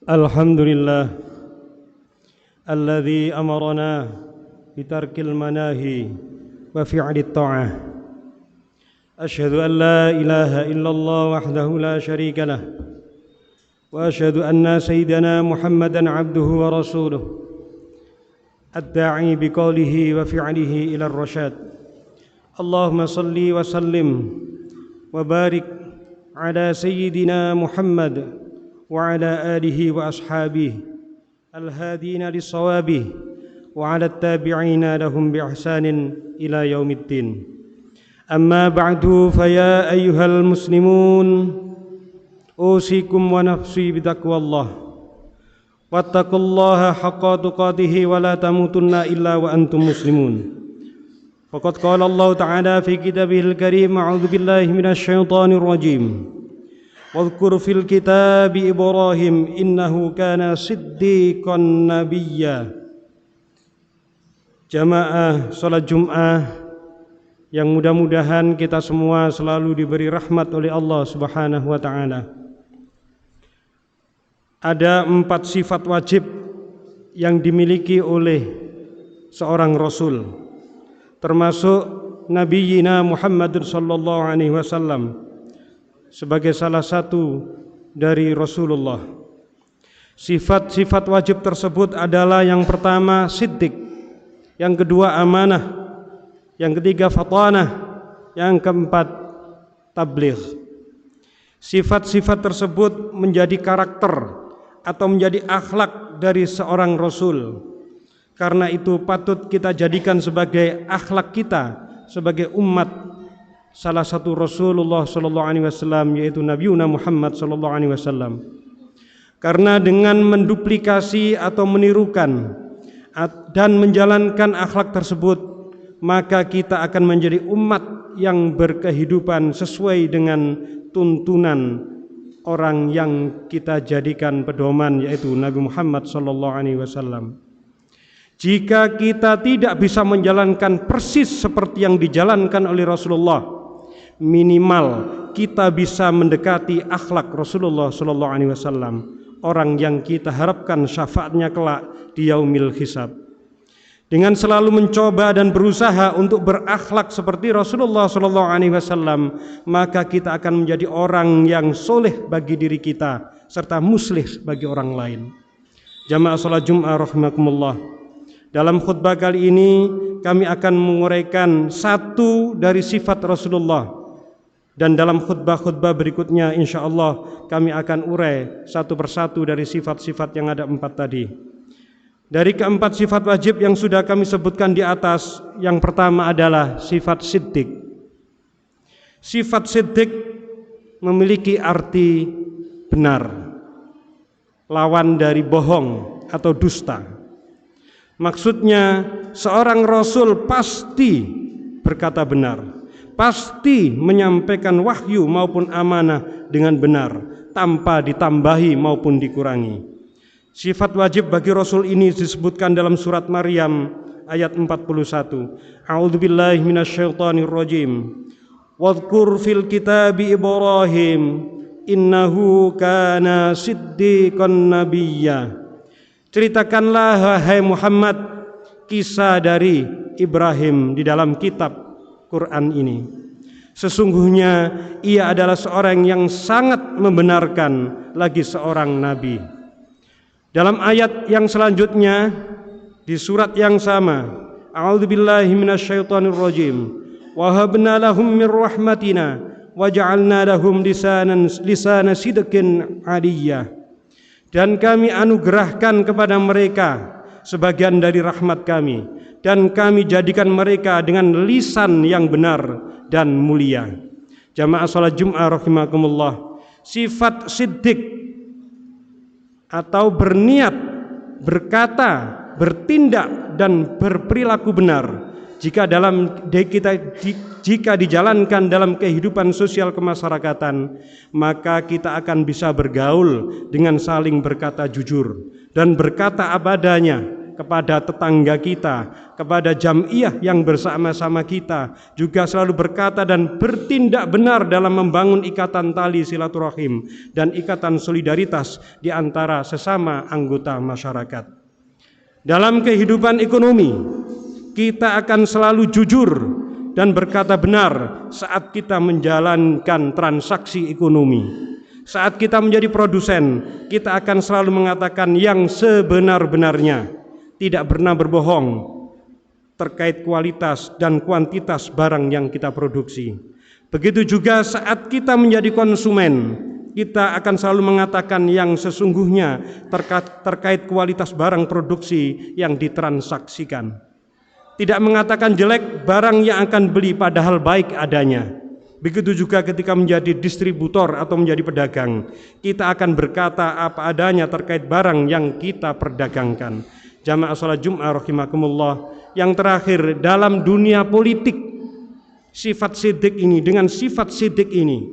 الحمد لله الذي أمرنا بترك المناهي وفعل الطاعة. أشهد أن لا إله إلا الله وحده لا شريك له، وأشهد أن سيدنا محمدًا عبده ورسوله الداعي بقوله وفعله إلى الرشاد. اللهم صل وسلم وبارك على سيدنا محمد وعلى آله وأصحابه الهادين للصواب وعلى التابعين لهم بإحسان إلى يوم الدين. أما بعد، فيا أيها المسلمون، أوصيكم ونفسي بتقوى الله، واتقوا الله حق تقاته ولا تموتن إلا وأنتم مسلمون. فقد قال الله تعالى في كتابه الكريم: أعوذ بالله من الشيطان الرجيم، واذكر في الكتاب إبراهيم إنه كان صديقا نبيا. Jamaah salat Jum'ah yang mudah-mudahan kita semua selalu diberi rahmat oleh Allah Subhanahu wa ta'ala. Ada 4 sifat wajib yang dimiliki oleh seorang Rasul, termasuk Nabiyina Muhammad sallallahu alaihi wasallam sebagai salah satu dari Rasulullah. Sifat-sifat wajib tersebut adalah yang pertama siddiq, yang kedua amanah, yang ketiga fatanah, yang keempat tabligh. Sifat-sifat tersebut menjadi karakter atau menjadi akhlak dari seorang Rasul. Karena itu patut kita jadikan sebagai akhlak kita sebagai umat salah satu Rasulullah sallallahu alaihi wasallam, yaitu Nabiuna Muhammad sallallahu alaihi wasallam. Karena dengan menduplikasi atau menirukan dan menjalankan akhlak tersebut, maka kita akan menjadi umat yang berkehidupan sesuai dengan tuntunan orang yang kita jadikan pedoman, yaitu Nabi Muhammad sallallahu alaihi wasallam. Jika kita tidak bisa menjalankan persis seperti yang dijalankan oleh Rasulullah, minimal kita bisa mendekati akhlak Rasulullah sallallahu alaihi wasallam, orang yang kita harapkan syafaatnya kelak di yaumil hisab. Dengan selalu mencoba dan berusaha untuk berakhlak seperti Rasulullah sallallahu alaihi wasallam, maka kita akan menjadi orang yang soleh bagi diri kita serta muslih bagi orang lain. Jamaah salat Jum'ah rahimakumullah. Dalam khutbah kali ini kami akan menguraikan satu dari sifat Rasulullah, dan dalam khutbah-khutbah berikutnya insyaallah kami akan urai satu persatu dari sifat-sifat yang ada 4 tadi. Dari keempat sifat wajib yang sudah kami sebutkan di atas, yang pertama adalah sifat siddiq. Sifat siddiq memiliki arti benar, lawan dari bohong atau dusta. Maksudnya seorang Rasul pasti berkata benar, pasti menyampaikan wahyu maupun amanah dengan benar, tanpa ditambahi maupun dikurangi. Sifat wajib bagi Rasul ini disebutkan dalam surat Maryam ayat 41. A'udzubillahi minasyaitonir rajim. Wadhkur fil kitabi Ibrahim innahu kana siddiqan nabiyya. Ceritakanlah wahai Muhammad kisah dari Ibrahim di dalam kitab Quran ini. Sesungguhnya ia adalah seorang yang sangat membenarkan lagi seorang nabi. Dalam ayat yang selanjutnya di surat yang sama, A'udzubillahi minasyaitonir rajim. Wa habna lahum min rahmatina wa ja'alna lahum lisana sidqin 'aliyyah. Dan kami anugerahkan kepada mereka sebagian dari rahmat kami, dan kami jadikan mereka dengan lisan yang benar dan mulia. Jamaah salat Jum'ah rahimakumullah. Sifat siddiq atau berniat, berkata, bertindak dan berperilaku benar jika dijalankan dalam kehidupan sosial kemasyarakatan, maka kita akan bisa bergaul dengan saling berkata jujur dan berkata apa adanya, kepada tetangga kita, kepada jamiah yang bersama-sama kita, juga selalu berkata dan bertindak benar dalam membangun ikatan tali silaturahim dan ikatan solidaritas di antara sesama anggota masyarakat. Dalam kehidupan ekonomi, kita akan selalu jujur dan berkata benar saat kita menjalankan transaksi ekonomi. Saat kita menjadi produsen, kita akan selalu mengatakan yang sebenar-benarnya, tidak pernah berbohong terkait kualitas dan kuantitas barang yang kita produksi. Begitu juga saat kita menjadi konsumen, kita akan selalu mengatakan yang sesungguhnya terkait kualitas barang produksi yang ditransaksikan. Tidak mengatakan jelek barang yang akan beli padahal baik adanya. Begitu juga ketika menjadi distributor atau menjadi pedagang, kita akan berkata apa adanya terkait barang yang kita perdagangkan. Jamaah salat Jumat rahimakumullah. Yang terakhir, dalam dunia politik, sifat sidik ini, dengan sifat sidik ini,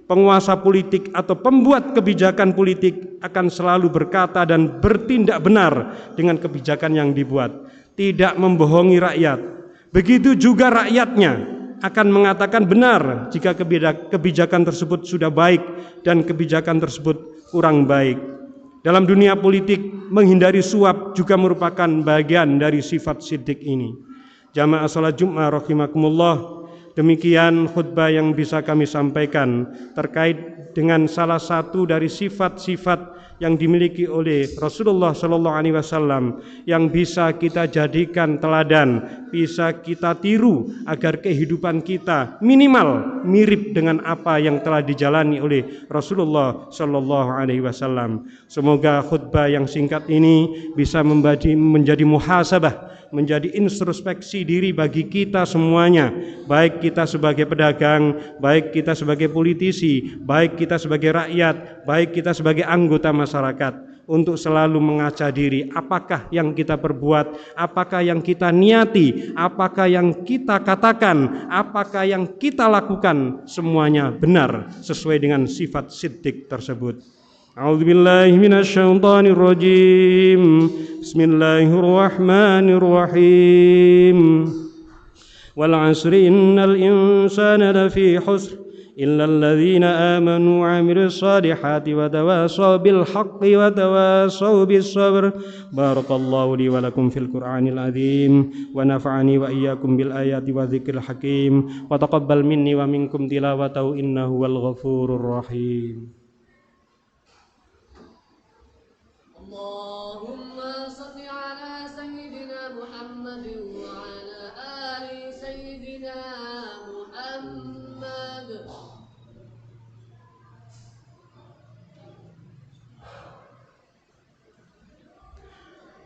penguasa politik atau pembuat kebijakan politik akan selalu berkata dan bertindak benar dengan kebijakan yang dibuat, tidak membohongi rakyat. Begitu juga rakyatnya akan mengatakan benar jika kebijakan tersebut sudah baik dan kebijakan tersebut kurang baik. Dalam dunia politik, menghindari suap juga merupakan bagian dari sifat sidik ini. Jamaah salat Jumat rahimakumullah, demikian khutbah yang bisa kami sampaikan terkait dengan salah satu dari sifat-sifat yang dimiliki oleh Rasulullah Shallallahu Alaihi Wasallam yang bisa kita jadikan teladan, bisa kita tiru agar kehidupan kita minimal mirip dengan apa yang telah dijalani oleh Rasulullah Shallallahu Alaihi Wasallam. Semoga khutbah yang singkat ini bisa menjadi muhasabah, menjadi introspeksi diri bagi kita semuanya, baik kita sebagai pedagang, baik kita sebagai politisi, baik kita sebagai rakyat, baik kita sebagai anggota masyarakat, untuk selalu mengaca diri, apakah yang kita perbuat, apakah yang kita niati, apakah yang kita katakan, apakah yang kita lakukan, semuanya benar sesuai dengan sifat siddiq tersebut. A'udzubillahi minasyaitonir rajim. Bismillahirrahmanirrahim. Wal 'asri innal insana lafi khusr illa alladhina amanu wa 'amilus solihati wa tawasaw bil haqqi wa tawasaw bis sabr. Barakallahu li wa lakum fil Qur'anil azim wa nafa'ani wa iyyakum bil ayati wa dzikril hakim wa taqabbal minni wa minkum tilawatahu innahu wal ghafurur rahim. Allahumma salli ala sayyidina Muhammadin wa ala ali sayyidina Muhammad.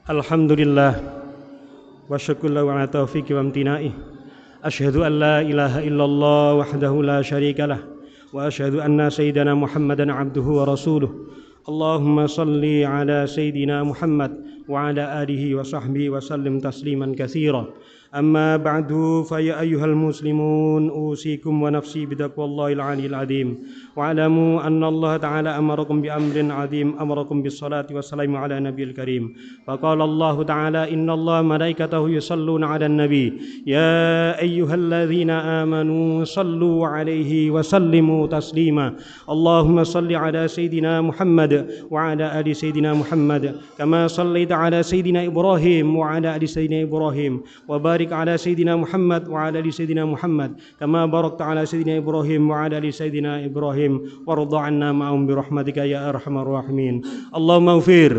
Alhamdulillah wa syukurlah wa ala taufiqi wa amtina'i. Asyhadu an la ilaha illallah wahdahu la syarika lah wa asyhadu anna sayyidana Muhammadan abduhu wa rasuluh. Allahumma salli ala sayyidina Muhammad wa ala alihi wa sahbihi wa sallim tasliman katsira. Amma ba'du fa ya ayyuhal muslimun usikum wa nafsi bitaqwallahil aliyil azim wa alamu anna Allah ta'ala amarakum bi amrin azim amarakum bis salati wassalamu ala nabiyil karim. Fa qala Allah ta'ala inna Allah malaikatahu yusalluna 'alan nabi ya ayyuhalladzina amanu sallu 'alaihi wa sallimu taslima. Allahumma salli ala sayyidina Muhammad wa ala ali sayyidina Muhammad kama sallaita ala sayyidina Ibrahim wa ala ali sayyidina Ibrahim wa barik على سيدنا محمد وعلى آل سيدنا محمد كما باركت على سيدنا إبراهيم وعلى آل سيدنا إبراهيم وارض عنا معهم برحمتك يا أرحم الراحمين. اللهم اغفر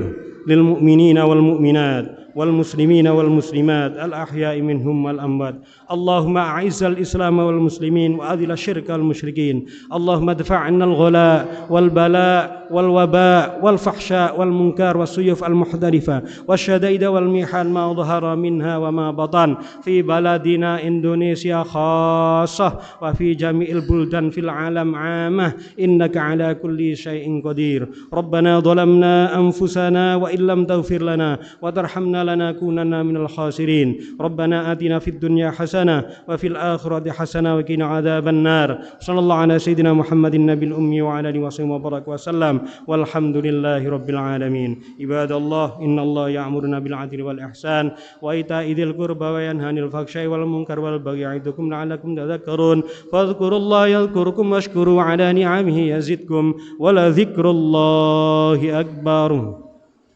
للمؤمنين والمؤمنات والمسلمين والمسلمات الأحياء منهم والأموات. اللهم أعز الإسلام والمسلمين وأذل الشرك والمشركين. اللهم ادفع عنا الغلاء والبلاء والوباء والفحشاء والمنكر والسيوف المحترفة والشدائد والمحن ما ظهر منها وما بطن في بلدنا إندونيسيا خاصة وفي جميع البلدان في العالم عامة إنك على كل شيء قدير. ربنا ظلمنا أنفسنا وإن لم تغفر لنا وترحمنا لنكونن من الخاسرين ربنا آتنا في الدنيا حسنة وفي الآخرة حسنة وقنا عذاب النار صلى الله على سيدنا محمد النبي الأمي وعلى آله وصحبه وبارك وسلم والحمد لله رب العالمين عباد الله إن الله يأمرنا بالعدل والإحسان وإيتاء ذي القربى وينهى عن الفحشاء والمنكر والبغي يعظكم لعلكم تذكرون فاذكروا الله يذكركم واشكروا على نعمه يزدكم ولذكر الله أكبر